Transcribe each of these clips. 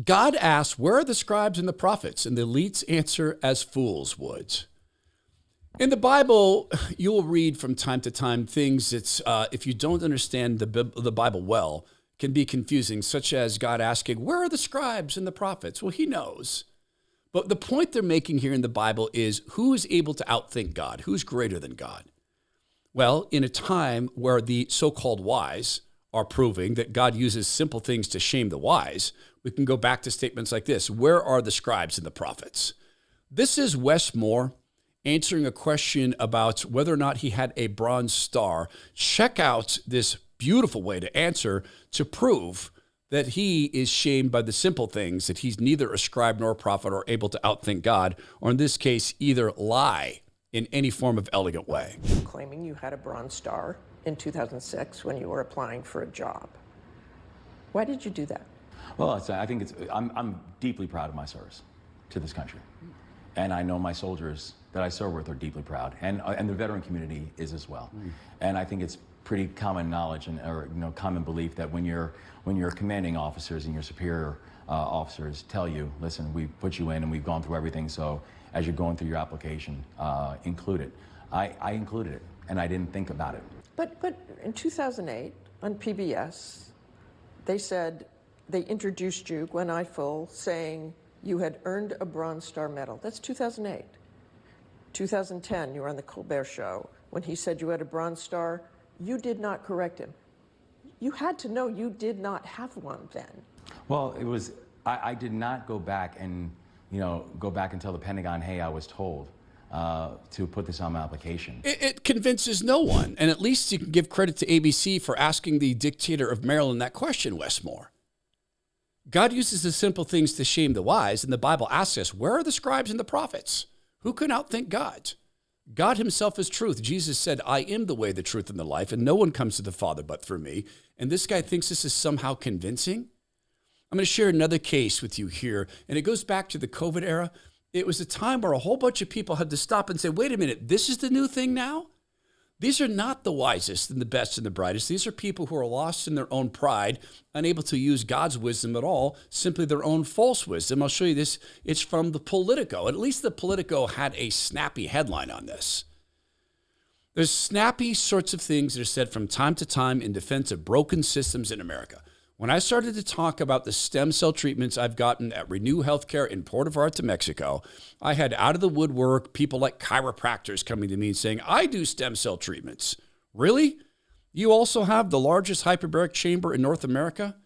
God asks, where are the scribes and the prophets? And the elites answer as fools would. In the Bible, you will read from time to time things that, if you don't understand the Bible well, can be confusing, such as God asking, where are the scribes and the prophets? Well, he knows. But the point they're making here in the Bible is, who is able to outthink God? Who's greater than God? Well, in a time where the so-called wise are proving that God uses simple things to shame the wise, we can go back to statements like this. Where are the scribes and the prophets? This is Wes Moore answering a question about whether or not he had a bronze star. Check out this beautiful way to answer to prove that he is shamed by the simple things, that he's neither a scribe nor a prophet or able to outthink God, or in this case, either lie in any form of elegant way. Claiming you had a bronze star in 2006 when you were applying for a job. Why did you do that? Well, I'm deeply proud of my service to this country. And I know my soldiers that I serve with are deeply proud, and the veteran community is as well. And I think it's pretty common knowledge or common belief that when your commanding officers and your superior officers tell you, listen, we've put you in and we've gone through everything, so as you're going through your application, include it. I included it, and I didn't think about it. But in 2008 on PBS, they said they introduced you, Gwen Ifill, saying you had earned a Bronze Star medal. That's 2008. 2010, you were on the Colbert Show. When he said you had a Bronze Star, you did not correct him. You had to know you did not have one then. Well, it was, I did not go back and, go back and tell the Pentagon, hey, I was told to put this on my application. It convinces no one. And at least you can give credit to ABC for asking the dictator of Maryland that question, Wes Moore. God uses the simple things to shame the wise, and the Bible asks us, where are the scribes and the prophets? Who can outthink God? God himself is truth. Jesus said, I am the way, the truth, and the life, and no one comes to the Father but through me. And this guy thinks this is somehow convincing? I'm going to share another case with you here, and it goes back to the COVID era. It was a time where a whole bunch of people had to stop and say, wait a minute, this is the new thing now? These are not the wisest and the best and the brightest. These are people who are lost in their own pride, unable to use God's wisdom at all, simply their own false wisdom. I'll show you this. It's from the Politico. At least the Politico had a snappy headline on this. There's snappy sorts of things that are said from time to time in defense of broken systems in America. When I started to talk about the stem cell treatments I've gotten at Renew Healthcare in Puerto Vallarta, Mexico, I had out of the woodwork people like chiropractors coming to me and saying, I do stem cell treatments. Really? You also have the largest hyperbaric chamber in North America?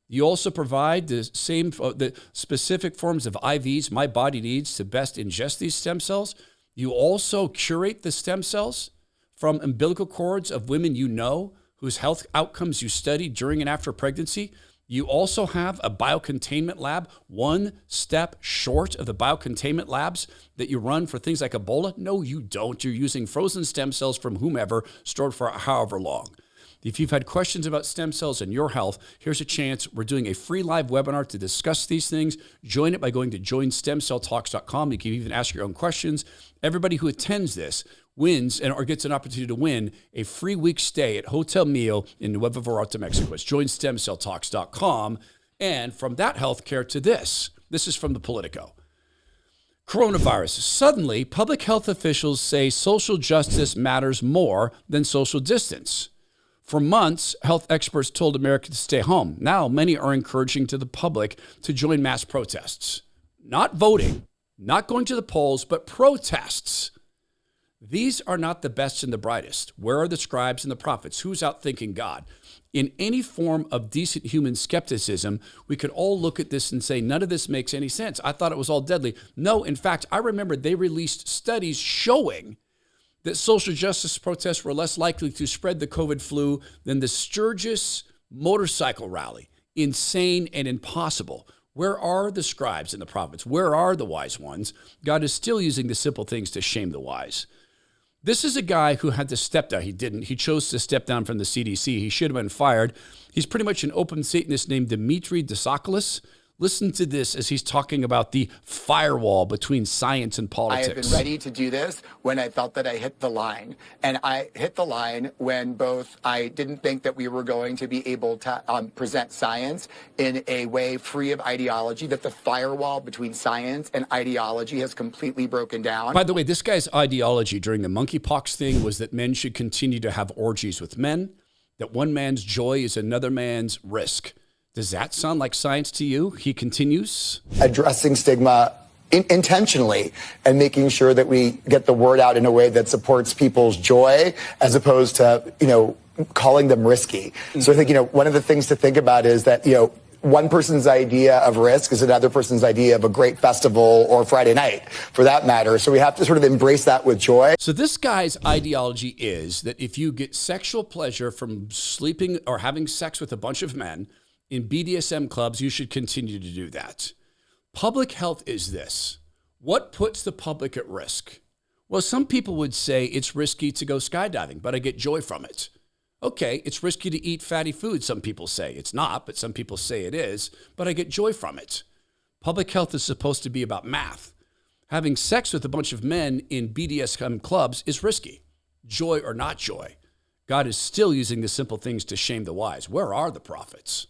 You also provide the specific forms of IVs my body needs to best ingest these stem cells? You also curate the stem cells from umbilical cords of women you know, whose health outcomes you study during and after pregnancy. You also have a biocontainment lab, one step short of the biocontainment labs that you run for things like Ebola. No, you don't. You're using frozen stem cells from whomever, stored for however long. If you've had questions about stem cells and your health, here's a chance. We're doing a free live webinar to discuss these things. Join it by going to joinstemcelltalks.com. You can even ask your own questions. Everybody who attends this wins or gets an opportunity to win a free week stay at Hotel Mio in Nueva Vallarta, Mexico. It's joinstemcelltalks.com. And from that healthcare to this is from the Politico. Coronavirus. Suddenly, public health officials say social justice matters more than social distance. For months, health experts told America to stay home. Now, many are encouraging to the public to join mass protests. Not voting, not going to the polls, but protests. These are not the best and the brightest. Where are the scribes and the prophets? Who's outthinking God? In any form of decent human skepticism, we could all look at this and say, none of this makes any sense. I thought it was all deadly. No, in fact, I remember they released studies showing that social justice protests were less likely to spread the COVID flu than the Sturgis motorcycle rally. Insane and impossible. Where are the scribes and the prophets? Where are the wise ones? God is still using the simple things to shame the wise. This is a guy who had to step down. He didn't. He chose to step down from the CDC. He should have been fired. He's pretty much an open Satanist named Dimitri Dasakoulis. Listen to this as he's talking about the firewall between science and I politics. have been ready to do this when I felt that I hit the line. And I hit the line when both I didn't think that we were going to be able to present science in a way free of ideology, that the firewall between science and ideology has completely broken down. By the way, this guy's ideology during the monkeypox thing was that men should continue to have orgies with men, that one man's joy is another man's risk. Does that sound like science to you? He continues. Addressing stigma intentionally and making sure that we get the word out in a way that supports people's joy as opposed to, calling them risky. So I think, one of the things to think about is that, one person's idea of risk is another person's idea of a great festival or Friday night, for that matter. So we have to sort of embrace that with joy. So this guy's ideology is that if you get sexual pleasure from sleeping or having sex with a bunch of men in BDSM clubs, you should continue to do that. Public health is this. What puts the public at risk? Well, some people would say it's risky to go skydiving, but I get joy from it. Okay, it's risky to eat fatty food, some people say. It's not, but some people say it is, but I get joy from it. Public health is supposed to be about math. Having sex with a bunch of men in BDSM clubs is risky. Joy or not joy. God is still using the simple things to shame the wise. Where are the prophets?